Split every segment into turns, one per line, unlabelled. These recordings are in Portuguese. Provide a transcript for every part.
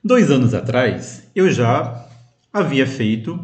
2 anos atrás, eu já havia feito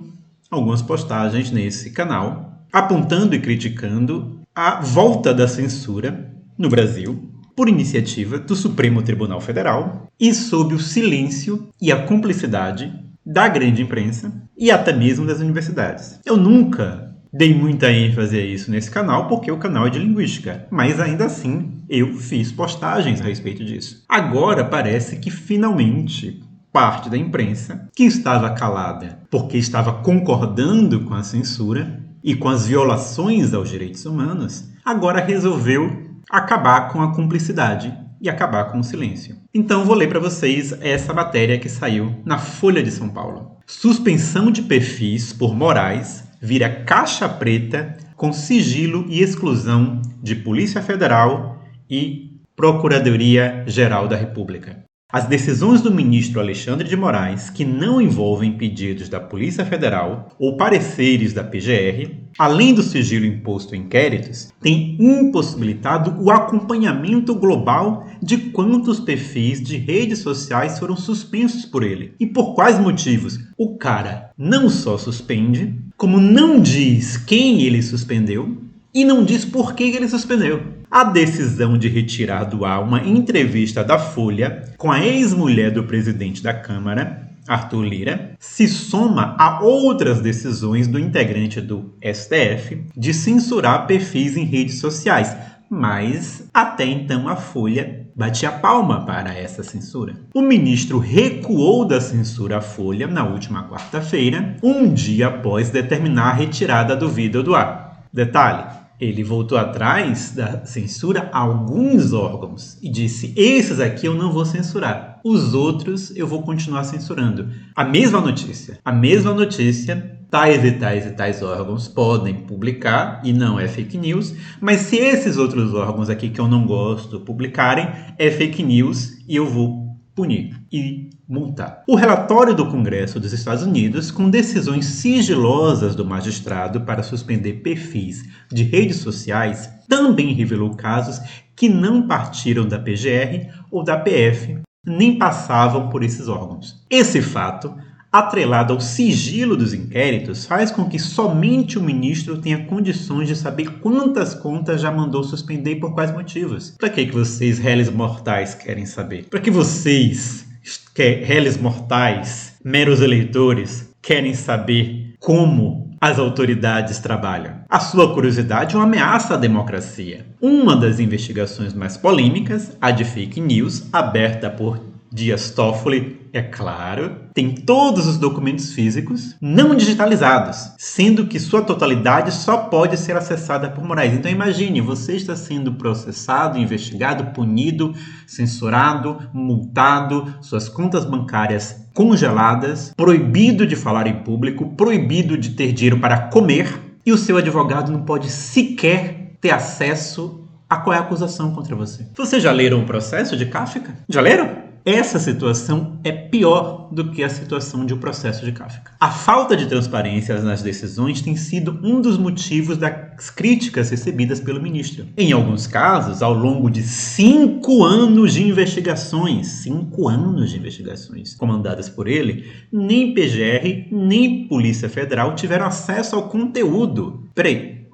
algumas postagens nesse canal, apontando e criticando a volta da censura no Brasil por iniciativa do Supremo Tribunal Federal e sob o silêncio e a cumplicidade da grande imprensa e até mesmo das universidades. Eu nunca dei muita ênfase a isso nesse canal porque o canal é de linguística, mas ainda assim eu fiz postagens a respeito disso. Agora parece que finalmente parte da imprensa, que estava calada porque estava concordando com a censura e com as violações aos direitos humanos, agora resolveu acabar com a cumplicidade e acabar com o silêncio. Então vou ler para vocês essa matéria que saiu na Folha de São Paulo. Suspensão de perfis por Moraes vira caixa preta com sigilo e exclusão de Polícia Federal e Procuradoria-Geral da República. As decisões do ministro Alexandre de Moraes, que não envolvem pedidos da Polícia Federal ou pareceres da PGR, além do sigilo imposto em inquéritos, têm impossibilitado o acompanhamento global de quantos perfis de redes sociais foram suspensos por ele. E por quais motivos? O cara não só suspende, como não diz quem ele suspendeu e não diz por que ele suspendeu. A decisão de retirar do ar uma entrevista da Folha com a ex-mulher do presidente da Câmara, Arthur Lira, se soma a outras decisões do integrante do STF de censurar perfis em redes sociais. Mas, até então, a Folha batia palma para essa censura. O ministro recuou da censura à Folha na última quarta-feira, um dia após determinar a retirada do vídeo do ar. Detalhe: ele voltou atrás da censura a alguns órgãos e disse: esses aqui eu não vou censurar, os outros eu vou continuar censurando. A mesma notícia, tais e tais órgãos podem publicar e não é fake news, mas se esses outros órgãos aqui que eu não gosto publicarem, é fake news e eu vou punir e multar. O relatório do Congresso dos Estados Unidos, com decisões sigilosas do magistrado para suspender perfis de redes sociais, também revelou casos que não partiram da PGR ou da PF, nem passavam por esses órgãos. Esse fato, atrelado ao sigilo dos inquéritos, faz com que somente o ministro tenha condições de saber quantas contas já mandou suspender e por quais motivos. Para que vocês, réis mortais, querem saber? Para que vocês, réis mortais, meros eleitores, querem saber como as autoridades trabalham? A sua curiosidade é uma ameaça à democracia. Uma das investigações mais polêmicas, a de fake news, aberta por Dias Toffoli, é claro, tem todos os documentos físicos não digitalizados, sendo que sua totalidade só pode ser acessada por Moraes. Então imagine, você está sendo processado, investigado, punido, censurado, multado, suas contas bancárias congeladas, proibido de falar em público, proibido de ter dinheiro para comer, e o seu advogado não pode sequer ter acesso a qual é a acusação contra você. Vocês já leram o processo de Kafka? Já leram? Essa situação é pior do que a situação de um processo de Kafka. A falta de transparência nas decisões tem sido um dos motivos das críticas recebidas pelo ministro. Em alguns casos, ao longo de 5 anos de investigações, comandadas por ele, nem PGR, nem Polícia Federal tiveram acesso ao conteúdo. Peraí,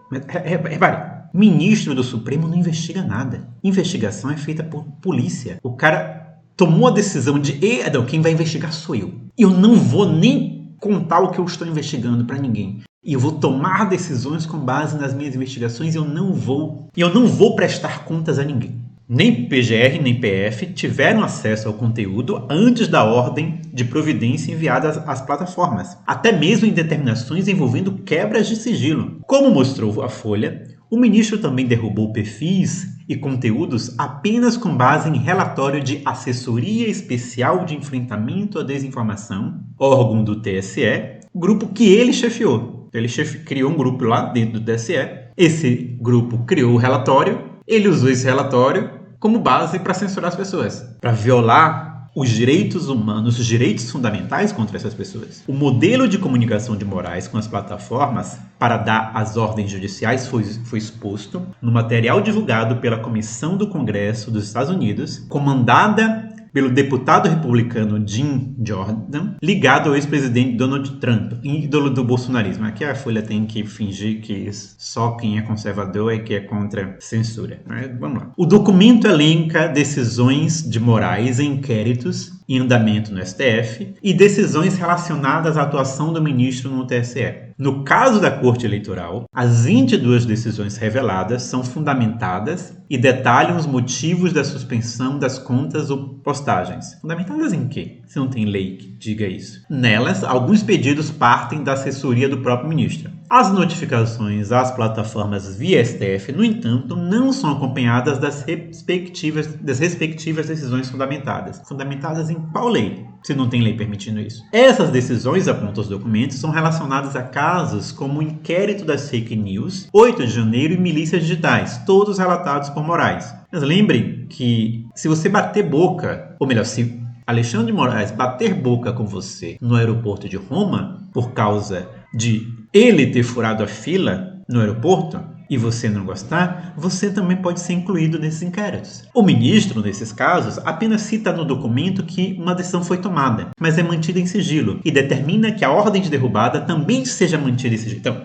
repare. Ministro do Supremo não investiga nada. Investigação é feita por polícia. O cara tomou a decisão de, não, quem vai investigar sou eu. E eu não vou nem contar o que eu estou investigando para ninguém. E eu vou tomar decisões com base nas minhas investigações e eu não vou prestar contas a ninguém. Nem PGR nem PF tiveram acesso ao conteúdo antes da ordem de providência enviada às plataformas, até mesmo em determinações envolvendo quebras de sigilo. Como mostrou a Folha, o ministro também derrubou perfis e conteúdos apenas com base em relatório de Assessoria Especial de Enfrentamento à Desinformação, órgão do TSE, grupo que ele chefiou. Ele criou um grupo lá dentro do TSE, esse grupo criou o relatório, ele usou esse relatório como base para censurar as pessoas, para violar os direitos humanos, os direitos fundamentais contra essas pessoas. O modelo de comunicação de Moraes com as plataformas para dar as ordens judiciais foi exposto no material divulgado pela Comissão do Congresso dos Estados Unidos, comandada pelo deputado republicano Jim Jordan, ligado ao ex-presidente Donald Trump, ídolo do bolsonarismo. Aqui a Folha tem que fingir que só quem é conservador é que é contra censura. Mas vamos lá. O documento elenca decisões de morais em inquéritos em andamento no STF e decisões relacionadas à atuação do ministro no TSE. No caso da Corte Eleitoral, as 22 decisões reveladas são fundamentadas e detalham os motivos da suspensão das contas ou postagens. Fundamentadas em quê? Se não tem lei que diga isso. Nelas, alguns pedidos partem da assessoria do próprio ministro. As notificações às plataformas via STF, no entanto, não são acompanhadas das respectivas decisões fundamentadas. Fundamentadas em qual lei? Se não tem lei permitindo isso. Essas decisões, apontam os documentos, são relacionadas a casos como o inquérito das fake news, 8 de janeiro e milícias digitais, todos relatados por Moraes. Mas lembrem que se você bater boca, ou melhor, se Alexandre de Moraes bater boca com você no aeroporto de Roma, por causa de ele ter furado a fila no aeroporto, e você não gostar, você também pode ser incluído nesses inquéritos. O ministro, nesses casos, apenas cita no documento que uma decisão foi tomada, mas é mantida em sigilo, e determina que a ordem de derrubada também seja mantida em sigilo. Então,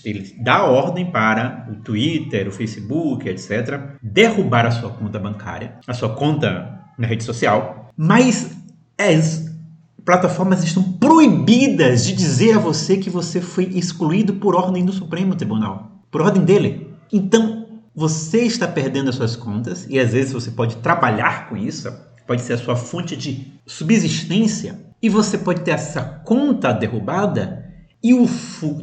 ele dá ordem para o Twitter, o Facebook, etc., derrubar a sua conta bancária, a sua conta na rede social, mas as plataformas estão proibidas de dizer a você que você foi excluído por ordem do Supremo Tribunal. Por ordem dele. Então, você está perdendo as suas contas e às vezes você pode trabalhar com isso, pode ser a sua fonte de subsistência e você pode ter essa conta derrubada e o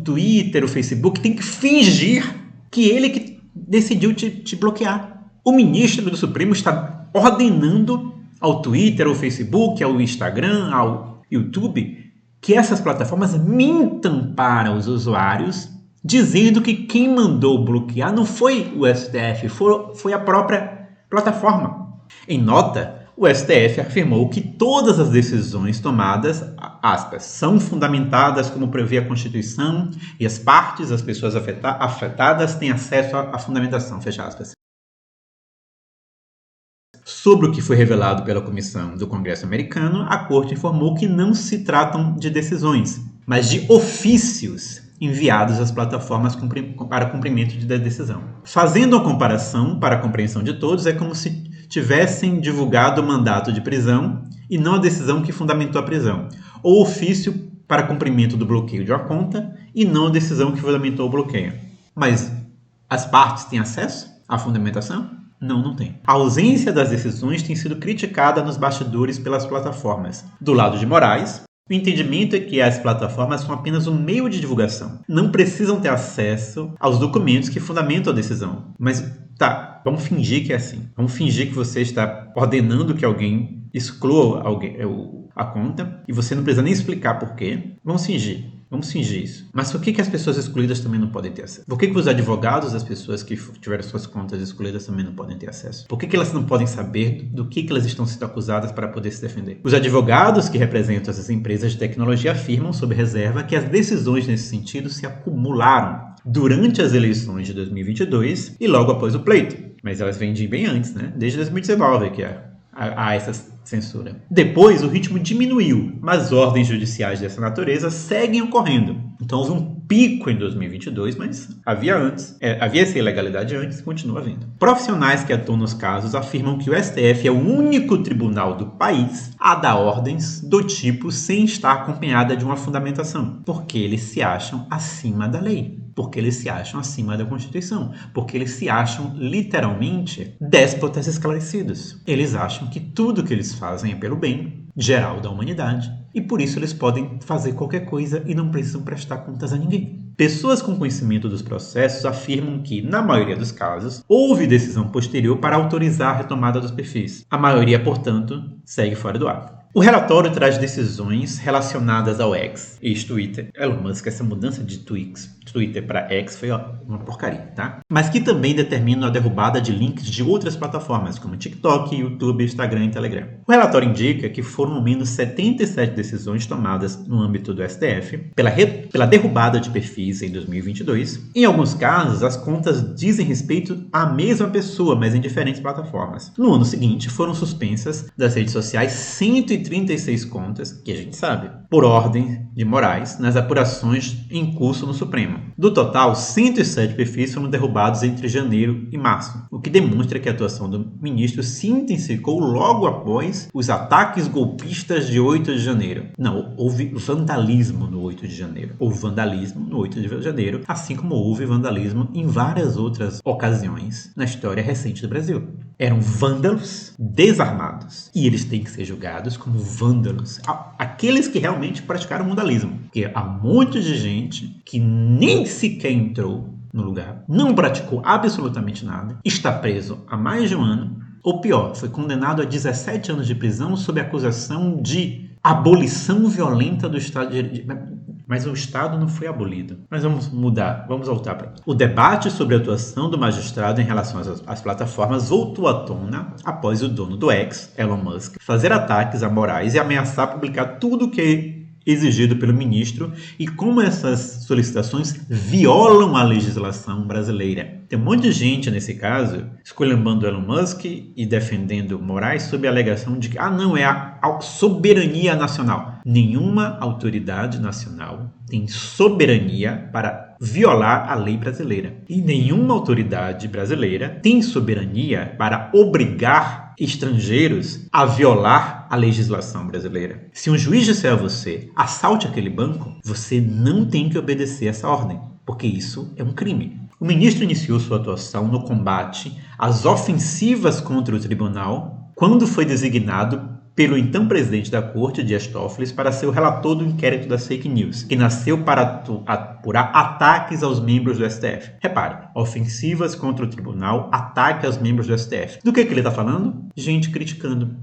Twitter, o Facebook tem que fingir que ele que decidiu te bloquear. O ministro do Supremo está ordenando ao Twitter, ao Facebook, ao Instagram, ao YouTube que essas plataformas mintam para os usuários dizendo que quem mandou bloquear não foi o STF, foi a própria plataforma. Em nota, o STF afirmou que todas as decisões tomadas, aspas, são fundamentadas como prevê a Constituição e as partes, as pessoas afetadas, têm acesso à fundamentação, fecha aspas. Sobre o que foi revelado pela Comissão do Congresso americano, a Corte informou que não se tratam de decisões, mas de ofícios enviados às plataformas para cumprimento da decisão. Fazendo a comparação para a compreensão de todos, é como se tivessem divulgado o mandato de prisão e não a decisão que fundamentou a prisão, ou ofício para cumprimento do bloqueio de uma conta e não a decisão que fundamentou o bloqueio. Mas as partes têm acesso à fundamentação? Não tem. A ausência das decisões tem sido criticada nos bastidores pelas plataformas. Do lado de Moraes, o entendimento é que as plataformas são apenas um meio de divulgação. Não precisam ter acesso aos documentos que fundamentam a decisão. Mas tá, vamos fingir que é assim. Vamos fingir que você está ordenando que alguém exclua a conta e você não precisa nem explicar por quê. Vamos fingir isso. Mas por que as pessoas excluídas também não podem ter acesso? Por que os advogados das pessoas que tiveram suas contas excluídas também não podem ter acesso? Por que elas não podem saber do que elas estão sendo acusadas para poder se defender? Os advogados que representam essas empresas de tecnologia afirmam, sob reserva, que as decisões nesse sentido se acumularam durante as eleições de 2022 e logo após o pleito. Mas elas vêm de bem antes, né? Desde 2019 que há essa censura. Depois, o ritmo diminuiu, mas ordens judiciais dessa natureza seguem ocorrendo. Então, houve um pico em 2022, mas havia essa ilegalidade antes e continua havendo. Profissionais que atuam nos casos afirmam que o STF é o único tribunal do país a dar ordens do tipo sem estar acompanhada de uma fundamentação, porque eles se acham acima da lei. Porque eles se acham acima da Constituição, porque eles se acham, literalmente, déspotas esclarecidos. Eles acham que tudo que eles fazem é pelo bem geral da humanidade, e por isso eles podem fazer qualquer coisa e não precisam prestar contas a ninguém. Pessoas com conhecimento dos processos afirmam que, na maioria dos casos, houve decisão posterior para autorizar a retomada dos perfis. A maioria, portanto, segue fora do ar. O relatório traz decisões relacionadas ao X, ex-Twitter. Elon Musk, essa mudança de Twitter para X foi uma porcaria, tá? Mas que também determinam a derrubada de links de outras plataformas, como TikTok, YouTube, Instagram e Telegram. O relatório indica que foram ao menos 77 decisões tomadas no âmbito do STF pela derrubada de perfis em 2022. Em alguns casos, as contas dizem respeito à mesma pessoa, mas em diferentes plataformas. No ano seguinte, foram suspensas das redes sociais 136 contas, que a gente sabe, por ordem de Moraes, nas apurações em curso no Supremo. Do total, 107 perfis foram derrubados entre janeiro e março, o que demonstra que a atuação do ministro se intensificou logo após os ataques golpistas de 8 de janeiro. Não, houve vandalismo no 8 de janeiro. Houve vandalismo no 8 de janeiro, assim como houve vandalismo em várias outras ocasiões na história recente do Brasil. Eram vândalos desarmados. E eles têm que ser julgados como vândalos. Aqueles que realmente praticaram vandalismo. Porque há um monte de gente que nem sequer entrou no lugar, não praticou absolutamente nada, está preso há mais de um ano, ou pior, foi condenado a 17 anos de prisão sob acusação de abolição violenta do Estado de Direito. Mas o Estado não foi abolido. Mas vamos mudar, vamos voltar para... O debate sobre a atuação do magistrado em relação às plataformas voltou à tona após o dono do X, Elon Musk, fazer ataques a Moraes e ameaçar publicar tudo o que é exigido pelo ministro e como essas solicitações violam a legislação brasileira. Tem um monte de gente, nesse caso, esculhambando Elon Musk e defendendo Moraes sob a alegação de que, não, é a soberania nacional. Nenhuma autoridade nacional tem soberania para violar a lei brasileira. E nenhuma autoridade brasileira tem soberania para obrigar estrangeiros a violar a legislação brasileira. Se um juiz disser a você, assalte aquele banco, você não tem que obedecer essa ordem, porque isso é um crime. O ministro iniciou sua atuação no combate às ofensivas contra o tribunal quando foi designado pelo então presidente da corte, Dias Toffoli, para ser o relator do inquérito das fake news, que nasceu para apurar ataques aos membros do STF. Repare, ofensivas contra o tribunal, ataque aos membros do STF. Do que ele está falando? Gente criticando.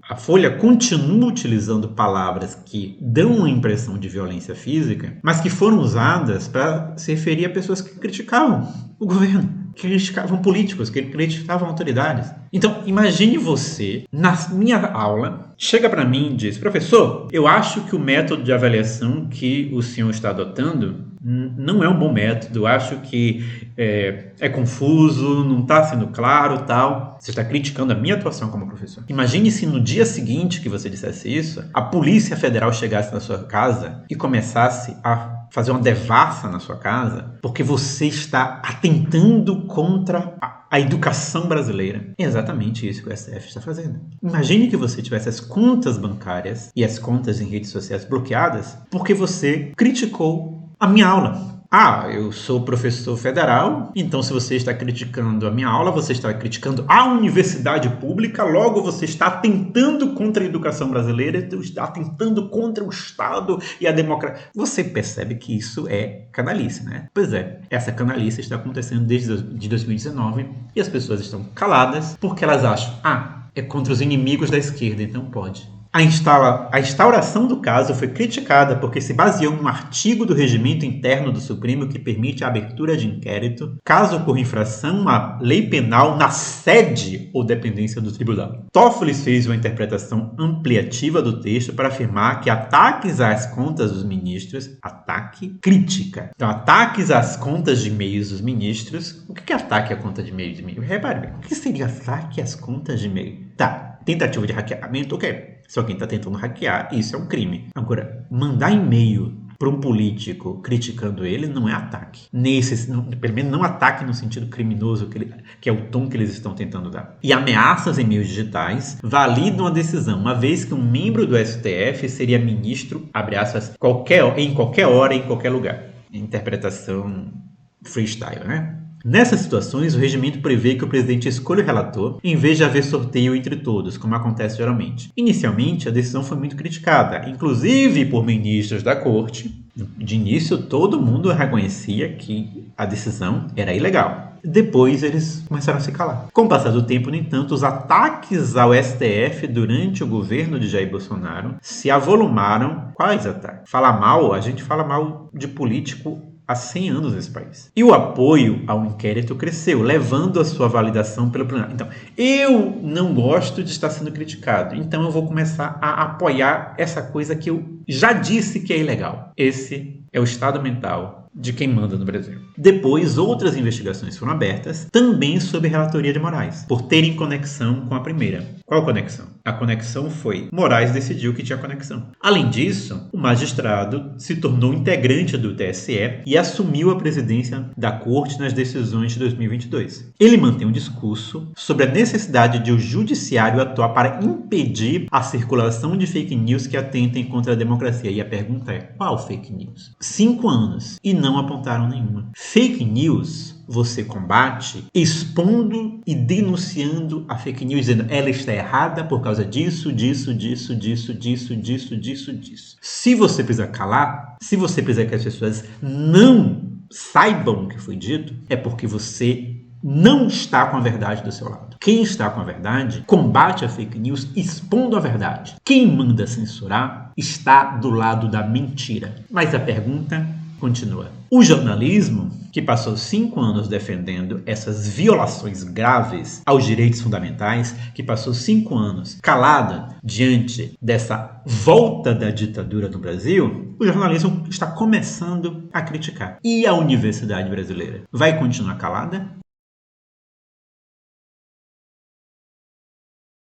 A Folha continua utilizando palavras que dão a impressão de violência física, mas que foram usadas para se referir a pessoas que criticavam o governo, que criticavam políticos, que criticavam autoridades. Então, imagine você, na minha aula, chega para mim e diz: professor, eu acho que o método de avaliação que o senhor está adotando não é um bom método, eu acho que é confuso, não está sendo claro, tal. Você está criticando a minha atuação como professor. Imagine se no dia seguinte que você dissesse isso, a Polícia Federal chegasse na sua casa e começasse a fazer uma devassa na sua casa, porque você está atentando contra a educação brasileira. É exatamente isso que o STF está fazendo. Imagine que você tivesse as contas bancárias e as contas em redes sociais bloqueadas porque você criticou a minha aula. Eu sou professor federal, então se você está criticando a minha aula, você está criticando a universidade pública, logo você está atentando contra a educação brasileira, está atentando contra o Estado e a democracia. Você percebe que isso é canalice, né? Pois é, essa canalice está acontecendo desde 2019 e as pessoas estão caladas porque elas acham, é contra os inimigos da esquerda, então pode. A instauração do caso foi criticada porque se baseou num artigo do regimento interno do Supremo que permite a abertura de inquérito caso ocorra infração à lei penal na sede ou dependência do tribunal. Toffoli fez uma interpretação ampliativa do texto para afirmar que ataques às contas dos ministros, crítica. Então, ataques às contas de e-mails dos ministros. O que é ataque à conta de e-mail? Repare, o que seria ataque às contas de e-mail? Tentativa de hackeamento, ok. Se alguém está tentando hackear, isso é um crime. Agora, mandar e-mail para um político criticando ele não é ataque. Pelo menos não ataque no sentido criminoso, que é o tom que eles estão tentando dar. E ameaças em meios digitais validam a decisão, uma vez que um membro do STF seria ministro, abre aspas, em qualquer hora, em qualquer lugar. Interpretação freestyle, né? Nessas situações, o regimento prevê que o presidente escolha o relator, em vez de haver sorteio entre todos, como acontece geralmente. Inicialmente, a decisão foi muito criticada, inclusive por ministros da corte. De início, todo mundo reconhecia que a decisão era ilegal. Depois eles começaram a se calar. Com o passar do tempo, no entanto, os ataques ao STF durante o governo de Jair Bolsonaro se avolumaram. Quais ataques? A gente fala mal de político há 100 anos nesse país. E o apoio ao inquérito cresceu, levando a sua validação pelo plenário. Então, eu não gosto de estar sendo criticado, então eu vou começar a apoiar essa coisa que eu já disse que é ilegal. Esse é o estado mental de quem manda no Brasil. Depois, outras investigações foram abertas, também sob relatoria de Moraes, por terem conexão com a primeira. Qual conexão? A conexão foi: Moraes decidiu que tinha conexão. Além disso, o magistrado se tornou integrante do TSE e assumiu a presidência da Corte nas decisões de 2022. Ele mantém um discurso sobre a necessidade de o judiciário atuar para impedir a circulação de fake news que atentem contra a democracia. E a pergunta é: qual fake news? 5 anos e não apontaram nenhuma. Fake news você combate expondo e denunciando a fake news, dizendo ela está errada por causa disso. Se você precisa calar, se você precisa que as pessoas não saibam o que foi dito, é porque você não está com a verdade do seu lado. Quem está com a verdade combate a fake news expondo a verdade. Quem manda censurar está do lado da mentira. Mas a pergunta continua. O jornalismo, que passou 5 anos defendendo essas violações graves aos direitos fundamentais, que passou 5 anos calada diante dessa volta da ditadura no Brasil, o jornalismo está começando a criticar. E a universidade brasileira vai continuar calada?